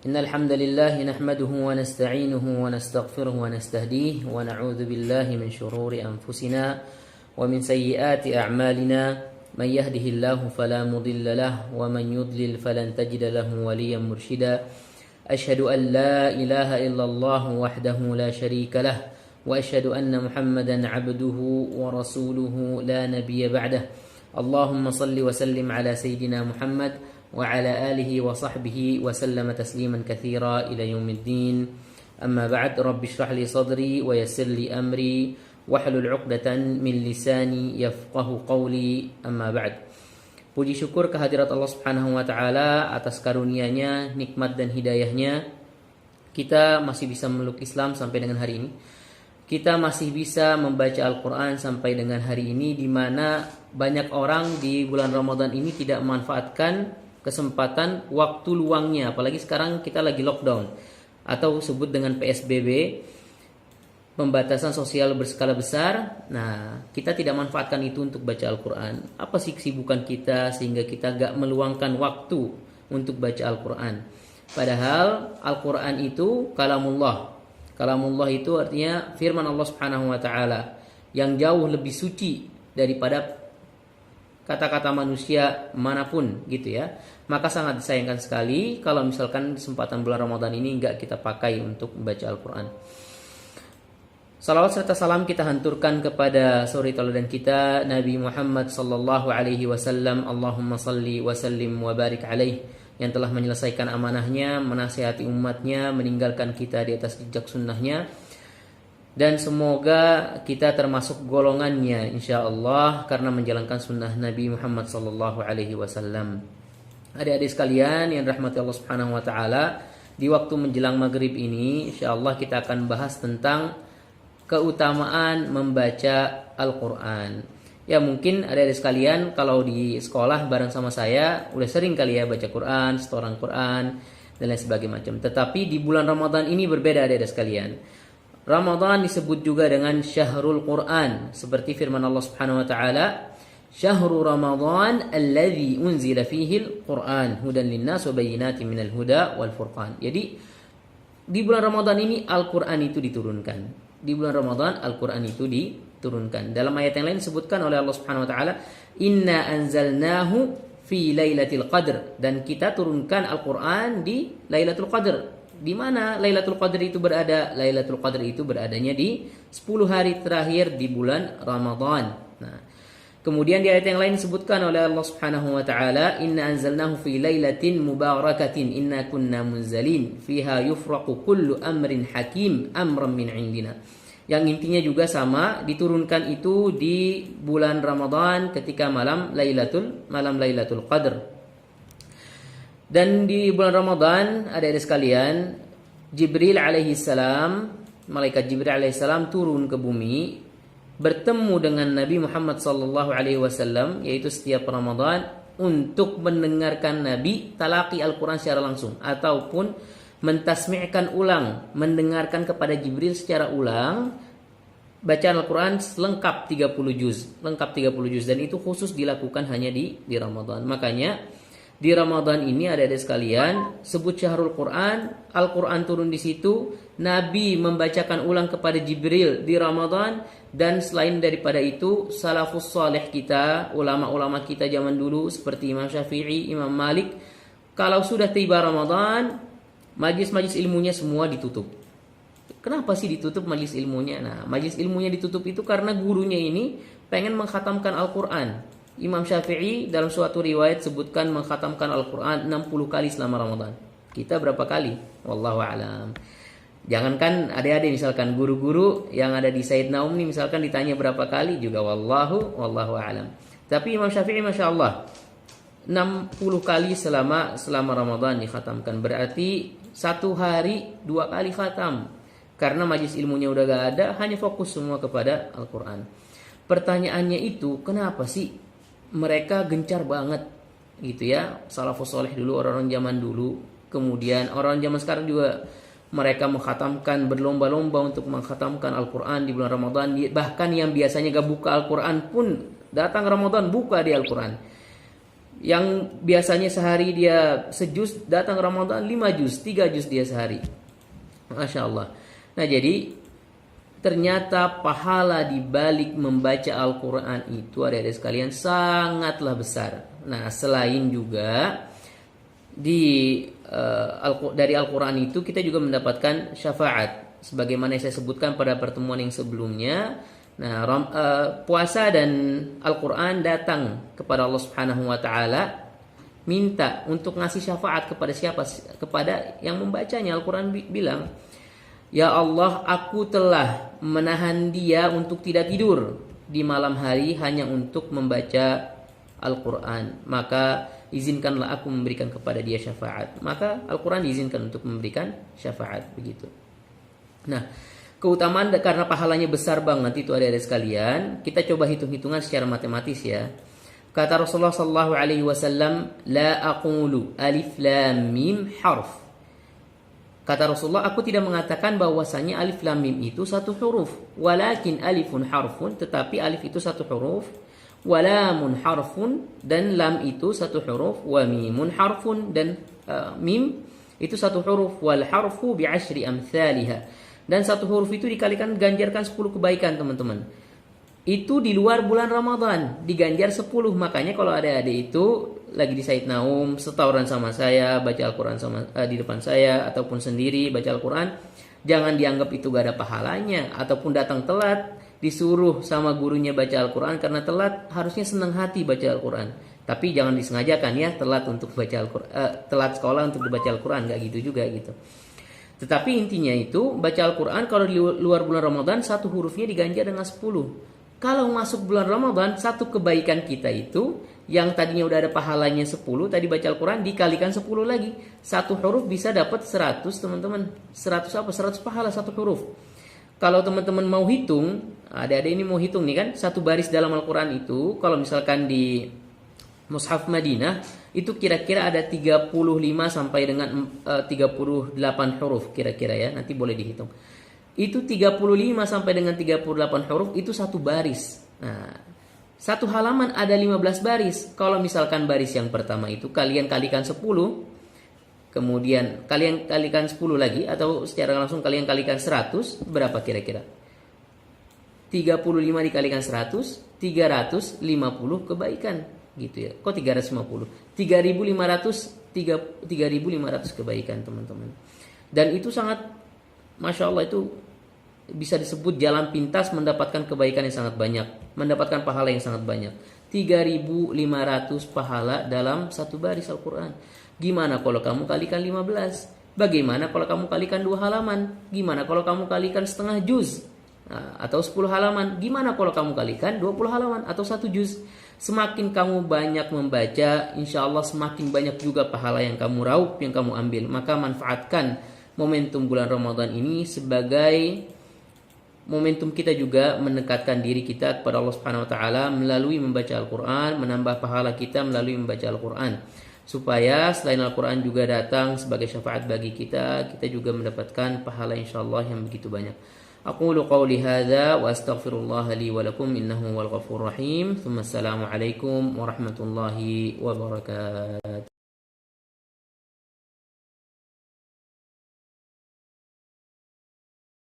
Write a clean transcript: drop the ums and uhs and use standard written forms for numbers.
إن الحمد لله نحمده ونستعينه ونستغفره ونستهديه ونعوذ بالله من شرور أنفسنا ومن سيئات أعمالنا من يهده الله فلا مضل له ومن يضلل فلن تجد له وليا مرشدا أشهد أن لا إله إلا الله وحده لا شريك له وأشهد أن محمدا عبده ورسوله لا نبي بعده اللهم صل وسلم على سيدنا محمد وعلى آله وصحبه وسلم تسليما كثيرا إلى يوم الدين أما بعد رب اشرح لي صدري ويسر لي أمري واحلل عقدة من لساني يفقه قولي أما بعد. Puji syukur kehadirat Allah Subhanahu wa taala atas karunia-Nya, nikmat dan hidayahnya. Kita masih bisa memeluk Islam sampai dengan hari ini. Kita masih bisa membaca Al-Qur'an sampai dengan hari ini, di mana banyak orang di bulan Ramadan ini tidak memanfaatkan kesempatan waktu luangnya, apalagi sekarang kita lagi lockdown atau sebut dengan PSBB, pembatasan sosial berskala besar. Nah, kita tidak manfaatkan itu untuk baca Al-Quran. Apa sih kesibukan kita sehingga kita gak meluangkan waktu untuk baca Al-Quran? Padahal Al-Quran itu kalamullah. Kalamullah itu artinya firman Allah Subhanahu wa taala yang jauh lebih suci daripada kata-kata manusia manapun gitu ya. Maka sangat disayangkan sekali kalau misalkan kesempatan bulan Ramadan ini enggak kita pakai untuk membaca Al-Quran. Salawat serta salam kita hanturkan kepada suri tauladan kita Nabi Muhammad sallallahu alaihi wasallam. Allahumma salli wa sallim wa barik alaihi, yang telah menyelesaikan amanahnya, menasihati umatnya, meninggalkan kita di atas jejak sunnahnya. Dan semoga kita termasuk golongannya insyaallah karena menjalankan sunnah Nabi Muhammad sallallahu alaihi wasallam. Adik-adik sekalian yang rahmati Allah Subhanahu wa taala, di waktu menjelang maghrib ini insyaallah kita akan bahas tentang keutamaan membaca Al-Qur'an. Ya, mungkin adik-adik sekalian kalau di sekolah bareng sama saya udah sering kali ya baca Quran, setoran Quran dan lain sebagainya macam. Tetapi di bulan Ramadan ini berbeda adik-adik sekalian. Ramadan disebut juga dengan Syahrul Quran, seperti firman Allah Subhanahu wa taala, Syahrul Ramadan alladzi unzila fihi al-Quran hudan linnas wa bayyinatin minal huda wal furqan. Jadi di bulan Ramadan ini Al-Quran itu diturunkan. Di bulan Ramadan Al-Quran itu diturunkan. Dalam ayat yang lain disebutkan oleh Allah Subhanahu wa taala, Inna anzalnahu fi lailatul qadr, dan kita turunkan Al-Quran di Lailatul Qadr. Di mana Lailatul Qadr itu berada? Lailatul Qadr itu beradanya di 10 hari terakhir di bulan Ramadan. Nah, kemudian di ayat yang lain disebutkan oleh Allah Subhanahu wa taala, Inna anzalnahu fi lailatin mubarakatin inna kunna munzalin fiha yufraqu kullu amrin hakim amran min indina. Yang intinya juga sama, diturunkan itu di bulan Ramadan ketika malam Lailatul Qadr. Dan di bulan Ramadan, adik-adik sekalian, Jibril alaihissalam, malaikat Jibril alaihissalam turun ke bumi, bertemu dengan Nabi Muhammad sallallahu alaihi wasallam, yaitu setiap Ramadan, untuk mendengarkan Nabi talaqi Al-Quran secara langsung, ataupun mentasmi'kan ulang, mendengarkan kepada Jibril secara ulang bacaan Al-Quran lengkap 30 juz, dan itu khusus dilakukan hanya di Ramadan. Makanya di Ramadan ini adik-adik sekalian sebut Syahrul Quran, Al-Quran turun di situ, Nabi membacakan ulang kepada Jibril di Ramadan, dan selain daripada itu salafus saleh kita, ulama-ulama kita zaman dulu seperti Imam Syafi'i, Imam Malik, kalau sudah tiba Ramadan, majlis-majlis ilmunya semua ditutup. Kenapa sih ditutup majlis ilmunya? Nah, majlis ilmunya ditutup itu karena gurunya ini pengen mengkhatamkan Al-Quran. Imam Syafi'i dalam suatu riwayat sebutkan mengkhatamkan Al-Quran 60 kali selama Ramadan. Kita berapa kali? Wallahu a'lam. Jangankan adik-adik, misalkan guru-guru yang ada di Said Naum nih, misalkan ditanya berapa kali juga wallahu a'lam. Tapi Imam Syafi'i Masya Allah 60 kali selama Ramadan dikhatamkan. Berarti satu hari 2 kali khatam. Karena majlis ilmunya udah gak ada, hanya fokus semua kepada Al-Quran. Pertanyaannya itu, kenapa sih mereka gencar banget gitu ya, salafus saleh dulu, orang-orang zaman dulu, kemudian orang zaman sekarang juga mereka mengkhatamkan, berlomba-lomba untuk mengkhatamkan Al-Quran di bulan Ramadan. Bahkan yang biasanya gak buka Al-Quran pun datang Ramadan buka di Al-Quran. Yang biasanya sehari dia sejuz, datang Ramadan 5 juz, 3 juz dia sehari. Masya Allah. Nah jadi ternyata pahala di balik membaca Al-Quran itu, adik-adik sekalian, sangatlah besar. Nah selain juga dari Al-Quran itu kita juga mendapatkan syafaat, sebagaimana yang saya sebutkan pada pertemuan yang sebelumnya. Nah puasa dan Al-Quran datang kepada Allah Subhanahu Wa Taala, minta untuk ngasih syafaat kepada siapa? Kepada yang membacanya. Al-Quran bilang, ya Allah, aku telah menahan dia untuk tidak tidur di malam hari hanya untuk membaca Al-Quran, maka izinkanlah aku memberikan kepada dia syafaat. Maka Al-Quran diizinkan untuk memberikan syafaat, begitu. Nah, keutamaan karena pahalanya besar banget itu, adik-adik sekalian, kita coba hitung-hitungan secara matematis ya. Kata Rasulullah sallallahu alaihi wasallam, la aqulu alif lam mim harf. Kata Rasulullah, aku tidak mengatakan bahwasanya alif lam mim itu satu huruf, walakin alifun harfun, tetapi alif itu satu huruf, walamun harfun, dan lam itu satu huruf, wa mimun harfun, dan mim itu satu huruf, wal harfu bi asyri amthaliha, dan satu huruf itu dikalikan ganjarkan 10 kebaikan, teman-teman. Itu di luar bulan Ramadan diganjar 10. Makanya kalau adik-adik itu lagi di Said Naum setoran sama saya, baca Al-Quran sama di depan saya, ataupun sendiri baca Al-Quran, jangan dianggap itu gak ada pahalanya. Ataupun datang telat, disuruh sama gurunya baca Al-Quran karena telat, harusnya senang hati baca Al-Quran. Tapi jangan disengajakan ya, telat untuk baca Al-Quran, telat sekolah untuk baca Al-Quran, gak gitu juga gitu. Tetapi intinya itu, baca Al-Quran kalau di luar bulan Ramadan, satu hurufnya diganjar dengan 10. Kalau masuk bulan Ramadan, satu kebaikan kita itu yang tadinya udah ada pahalanya 10, tadi baca Al-Quran dikalikan 10 lagi. Satu huruf bisa dapat 100, teman-teman. 100 apa? 100 pahala satu huruf. Kalau teman-teman mau hitung, adik-adik ini mau hitung nih kan, satu baris dalam Al-Quran itu, kalau misalkan di Mushaf Madinah, itu kira-kira ada 35 sampai dengan 38 huruf kira-kira ya, nanti boleh dihitung. Itu 35 sampai dengan 38 huruf itu satu baris. Nah, satu halaman ada 15 baris. Kalau misalkan baris yang pertama itu kalian kalikan 10, kemudian kalian kalikan 10 lagi, atau secara langsung kalian kalikan 100, berapa kira-kira? 35 dikalikan 100, 350 kebaikan gitu ya. Kok 350? 3.500 kebaikan, teman-teman. Dan itu sangat, Masya Allah, itu bisa disebut jalan pintas mendapatkan kebaikan yang sangat banyak, mendapatkan pahala yang sangat banyak. 3.500 pahala dalam satu baris Al-Quran. Gimana kalau kamu kalikan 15? Bagaimana kalau kamu kalikan 2 halaman? Gimana kalau kamu kalikan setengah juz? Atau 10 halaman? Gimana kalau kamu kalikan 20 halaman atau 1 juz? Semakin kamu banyak membaca, insya Allah semakin banyak juga pahala yang kamu raup, yang kamu ambil. Maka manfaatkan momentum bulan Ramadan ini sebagai momentum kita juga mendekatkan diri kita kepada Allah Subhanahu wa taala melalui membaca Al-Qur'an, menambah pahala kita melalui membaca Al-Qur'an. Supaya selain Al-Qur'an juga datang sebagai syafaat bagi kita, kita juga mendapatkan pahala insyaallah yang begitu banyak. Aqulu qawli hadza wa astaghfirullah li wa lakum innahu wal ghafurur rahim. Tsumma assalamu alaikum warahmatullahi wabarakatuh.